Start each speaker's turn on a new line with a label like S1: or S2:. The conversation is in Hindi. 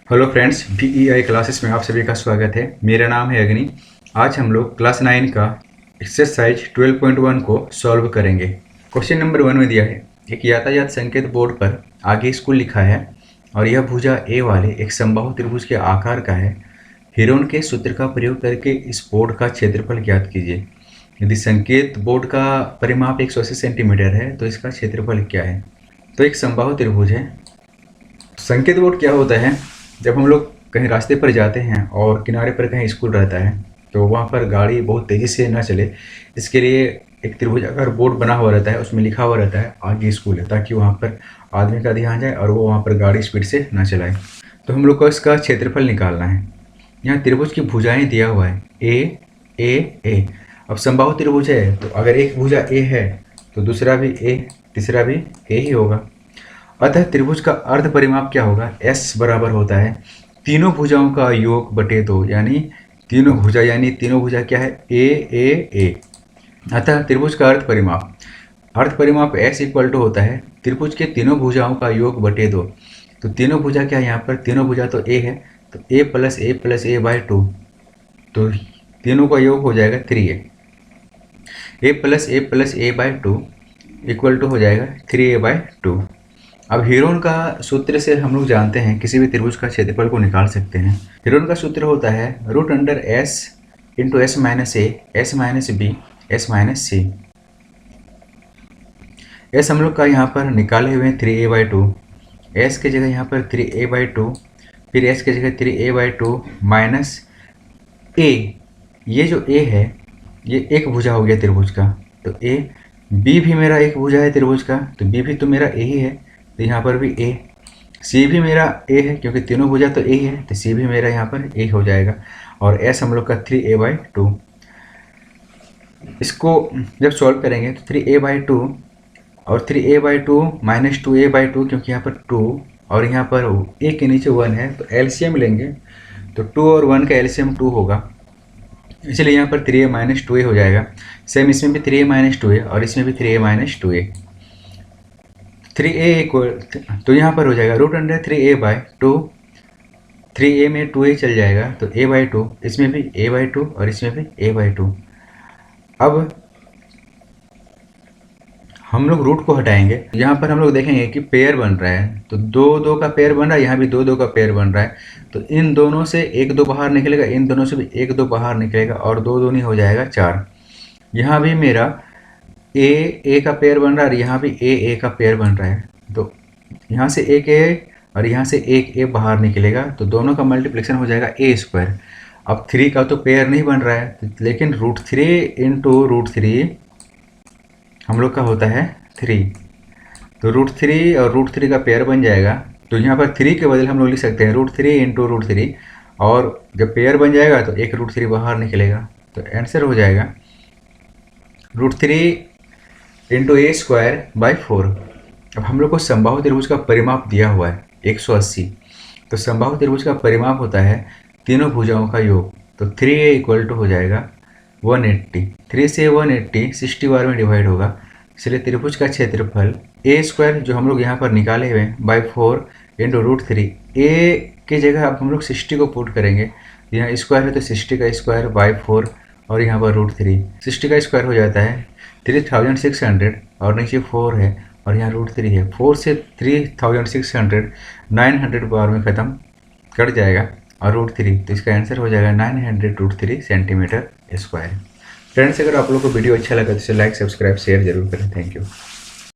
S1: हेलो फ्रेंड्स, VEI क्लासेस में आप सभी का स्वागत है। मेरा नाम है अग्नि। आज हम लोग क्लास 9 का एक्सरसाइज 12.1 को सॉल्व करेंगे। क्वेश्चन नंबर 1 में दिया है, एक यातायात संकेत बोर्ड पर आगे स्कूल लिखा है और यह भुजा ए वाले एक समबाहु त्रिभुज के आकार का है। हीरोन के सूत्र का प्रयोग करके इस बोर्ड का क्षेत्रफल ज्ञात कीजिए। यदि संकेत बोर्ड का परिमाप 180 सेंटीमीटर है तो इसका क्षेत्रफल क्या है। तो एक समबाहु त्रिभुज है। संकेत बोर्ड क्या होता है, जब हम लोग कहीं रास्ते पर जाते हैं और किनारे पर कहीं स्कूल रहता है तो वहाँ पर गाड़ी बहुत तेज़ी से ना चले, इसके लिए एक त्रिभुजाकार बोर्ड बना हुआ रहता है, उसमें लिखा हुआ रहता है आगे स्कूल है, ताकि वहाँ पर आदमी का ध्यान जाए और वो वहाँ पर गाड़ी स्पीड से ना चलाए। तो हम लोग को इसका क्षेत्रफल निकालना है। यहाँ त्रिभुज की भुजाएं दिया हुआ है ए ए ए। अब समबाहु त्रिभुज है तो अगर एक भुजा ए है तो दूसरा भी ए, तीसरा भी ए ही होगा। अतः त्रिभुज का अर्ध परिमाप क्या होगा, S बराबर होता है तीनों भुजाओं का योग बटे 2, यानी तीनों भुजा क्या है ए ए ए। अतः त्रिभुज का अर्ध परिमाप S इक्वल टू होता है त्रिभुज के तीनों भुजाओं का योग बटे 2। तो तीनों भुजा क्या है, यहाँ पर तीनों भुजा तो A है, तो A प्लस A बाई 2, तो तीनों का योग हो जाएगा 3A। A plus A by 2 equal to हो जाएगा 3A बाई 2। अब हीरोन का सूत्र से हम लोग जानते हैं किसी भी त्रिभुज का क्षेत्रफल को निकाल सकते हैं। हीरोन का सूत्र होता है root under S into S minus a, S minus b, S minus c. S हम लोग का यहाँ पर निकाले हुए हैं 3A बाई 2, S की जगह यहाँ पर 3A बाई 2, फिर S की जगह 3A बाई 2 माइनस A। ये जो A है ये एक भुजा हो गया त्रिभुज का, तो A। B भी मेरा एक भुजा है त्रिभुज का, तो B भी तो मेरा A ही है, तो यहाँ पर भी A। C भी मेरा A है, क्योंकि तीनों भुजा तो A ही है, तो C भी मेरा यहाँ पर A हो जाएगा। और S हम लोग का 3A बाई 2। इसको जब सॉल्व करेंगे तो 3A बाई 2 और 3A by 2 minus 2A by 2, क्योंकि यहाँ पर 2 और यहाँ पर A के नीचे 1 है, तो LCM लेंगे तो 2 और 1 का LCM 2 होगा, इसलिए यहाँ पर 3A माइनस 2A हो जाएगा। सेम इसमें भी 3A माइनस 2A और इसमें भी 3A minus 2A। 3A equal, तो यहाँ पर हो जाएगा root under 3A by 2, 3A में 2A चल जाएगा तो A बाई 2, इसमें भी A बाई 2 और इसमें भी A बाई 2। अब हम लोग रूट को हटाएंगे, यहाँ पर हम लोग देखेंगे कि पेयर बन रहा है, तो 2 का पेयर बन रहा है, यहाँ भी 2 का पेयर बन रहा है, तो इन दोनों से 1 2 बाहर निकलेगा, इन दोनों से भी 1 2 बाहर निकलेगा और 2 दूनी हो जाएगा 4। यहाँ भी मेरा ए का पेयर बन रहा है और यहाँ भी ए का पेयर बन रहा है, तो यहाँ से एक ए और यहाँ से एक ए बाहर निकलेगा, तो दोनों का मल्टीप्लिकेशन हो जाएगा ए स्क्वायर। अब 3 का तो पेयर नहीं बन रहा है, लेकिन रूट 3 इंटू रूट 3 हम लोग का होता है 3, तो रूट 3 और रूट 3 का पेयर बन जाएगा, तो यहाँ पर 3 के बदले हम लोग लिख सकते हैं रूट 3 इंटू रूट 3, और जब पेयर बन जाएगा तो एक रूट 3 बाहर निकलेगा, तो आंसर हो जाएगा root 3 into a square by 4। अब हम लोग को समबाहु त्रिभुज का परिमाप दिया हुआ है 180, तो समबाहु त्रिभुज का परिमाप होता है तीनों भुजाओं का योग, तो 3A इक्वल टू हो जाएगा 180। 3 से 180 60 बार में डिवाइड होगा, इसलिए त्रिभुज का क्षेत्रफल ए स्क्वायर जो हम लोग यहाँ पर निकाले हुए हैं बाई 4 इंटू रूट 3। ए की जगह अब हम लोग 60 को पुट करेंगे, यहाँ स्क्वायर है तो 60 का स्क्वायर बाई 4 और यहाँ पर रूट 3, 60 का स्क्वायर हो जाता है 3600 और नीचे 4 है और यहाँ रूट 3 है। 4 से 3600 900 बार में ख़त्म कट जाएगा और रूट 3, तो इसका आंसर हो जाएगा 900 रूट 3 सेंटीमीटर स्क्वायर। फ्रेंड्स, अगर आप लोग को वीडियो अच्छा लगा तो इसे लाइक सब्सक्राइब शेयर जरूर करें। Thank you.